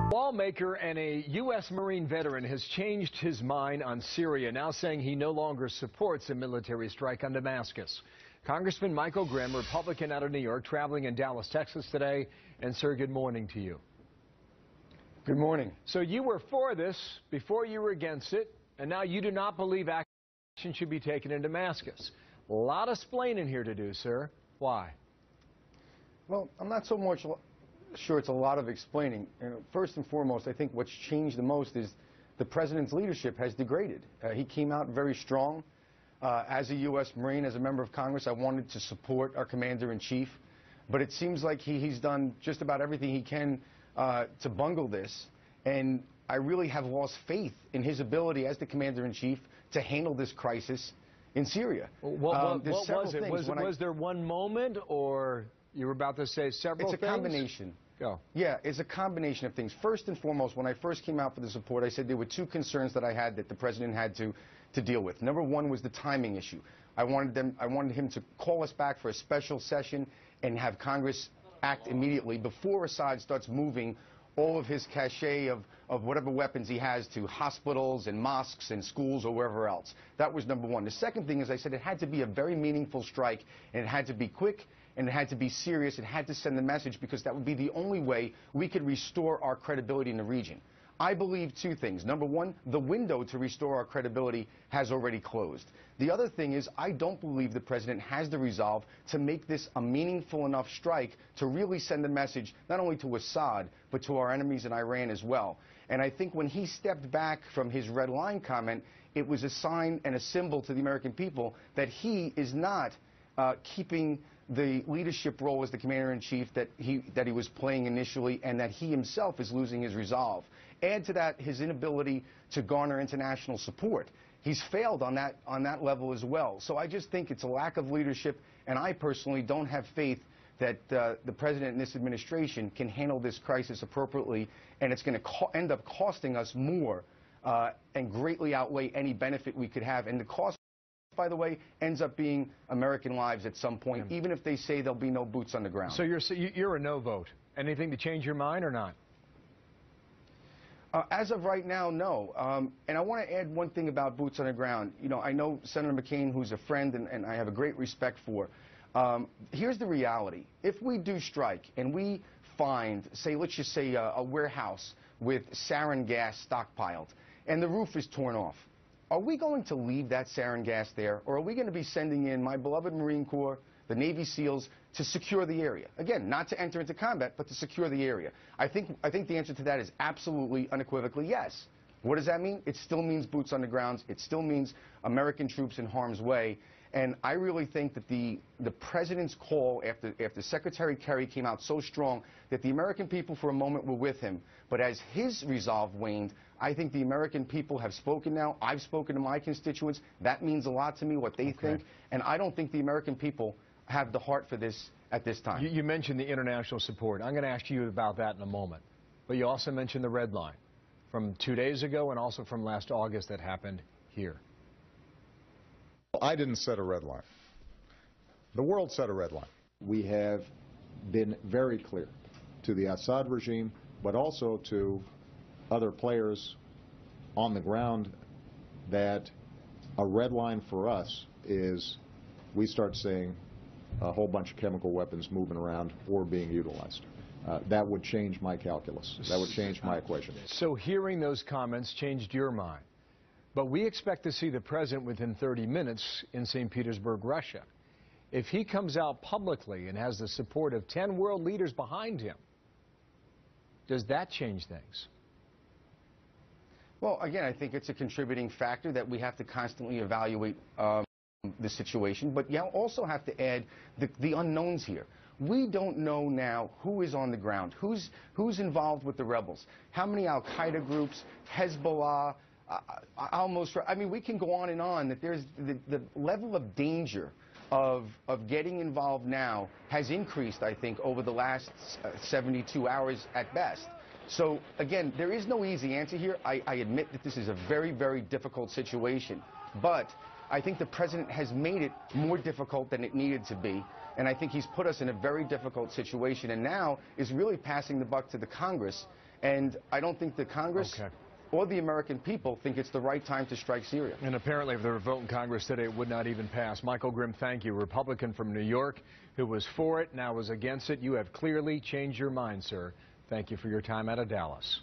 Lawmaker and a U.S. Marine veteran has changed his mind on Syria, now saying he no longer supports a military strike on Damascus. Congressman Michael Grimm, Republican out of New York, traveling in Dallas, Texas today. And, sir, good morning to you. Good morning. So you were for this before you were against it, and now you do not believe action should be taken in Damascus. A lot of splaining here to do, sir. Why? Well, I'm not so much sure it's a lot of explaining. First and foremost, I think what's changed the most is the president's leadership has degraded. He came out very strong. As a U.S. Marine, as a member of Congress, I wanted to support our commander-in-chief. But it seems like he's done just about everything he can to bungle this. And I really have lost faith in his ability as the commander-in-chief to handle this crisis in Syria. What was it? Was there one moment, or you were about to say several things? It's a combination. Go. Yeah, it's a combination of things. First and foremost, when I first came out for the support, I said there were two concerns that I had that the president had to deal with. Number one was the timing issue. I wanted him to call us back for a special session and have Congress act immediately before Assad starts moving all of his cachet of whatever weapons he has to hospitals and mosques and schools or wherever else. That was number one. The second thing is I said it had to be a very meaningful strike, and it had to be quick, and it had to be serious. It had to send the message, because that would be the only way we could restore our credibility in the region. I believe two things. Number one, the window to restore our credibility has already closed. The other thing is I don't believe the president has the resolve to make this a meaningful enough strike to really send a message not only to Assad, but to our enemies in Iran as well. And I think when he stepped back from his red line comment, it was a sign and a symbol to the American people that he is not keeping the leadership role as the commander-in-chief that he was playing initially, and that he himself is losing his resolve. Add to that his inability to garner international support. He's failed on that level as well. So I just think it's a lack of leadership, and I personally don't have faith that the president and this administration can handle this crisis appropriately, and it's going to end up costing us more and greatly outweigh any benefit we could have. And the cost, by the way, ends up being American lives at some point, even if they say there'll be no boots on the ground. So you're a no vote. Anything to change your mind or not? As of right now, no. And I want to add one thing about boots on the ground. You know, I know Senator McCain, who's a friend and I have a great respect for. Here's the reality. If we do strike and we find, let's just say a warehouse with sarin gas stockpiled and the roof is torn off, are we going to leave that sarin gas there, or are we going to be sending in my beloved Marine Corps, the Navy SEALs, to secure the area? Again, not to enter into combat, but to secure the area. I think the answer to that is absolutely, unequivocally yes. What does that mean? It still means boots on the ground. It still means American troops in harm's way. And I really think that the president's call after Secretary Kerry came out so strong that the American people for a moment were with him. But as his resolve waned, I think the American people have spoken now. I've spoken to my constituents. That means a lot to me, what they think. And I don't think the American people have the heart for this at this time. You mentioned the international support. I'm going to ask you about that in a moment. But you also mentioned the red line from 2 days ago and also from last August that happened here. I didn't set a red line. The world set a red line. We have been very clear to the Assad regime, but also to other players on the ground, that a red line for us is we start seeing a whole bunch of chemical weapons moving around or being utilized. That would change my calculus. That would change my equation. So hearing those comments changed your mind. But we expect to see the president within 30 minutes in St. Petersburg, Russia. If he comes out publicly and has the support of 10 world leaders behind him, does that change things? Well, again, I think it's a contributing factor that we have to constantly evaluate the situation. But you also have to add the unknowns here. We don't know now who is on the ground, who's involved with the rebels, how many al-Qaeda groups, Hezbollah, I mean, we can go on and on, that there's the level of danger of getting involved now has increased, I think, over the last 72 hours at best. So, again, there is no easy answer here. I admit that this is a very, very difficult situation. But I think the president has made it more difficult than it needed to be. And I think he's put us in a very difficult situation, and now is really passing the buck to the Congress. And I don't think the Congress or the American people think it's the right time to strike Syria. And apparently, if there were a vote in Congress today, it would not even pass. Michael Grimm, thank you. Republican from New York who was for it, now is against it. You have clearly changed your mind, sir. Thank you for your time out of Dallas.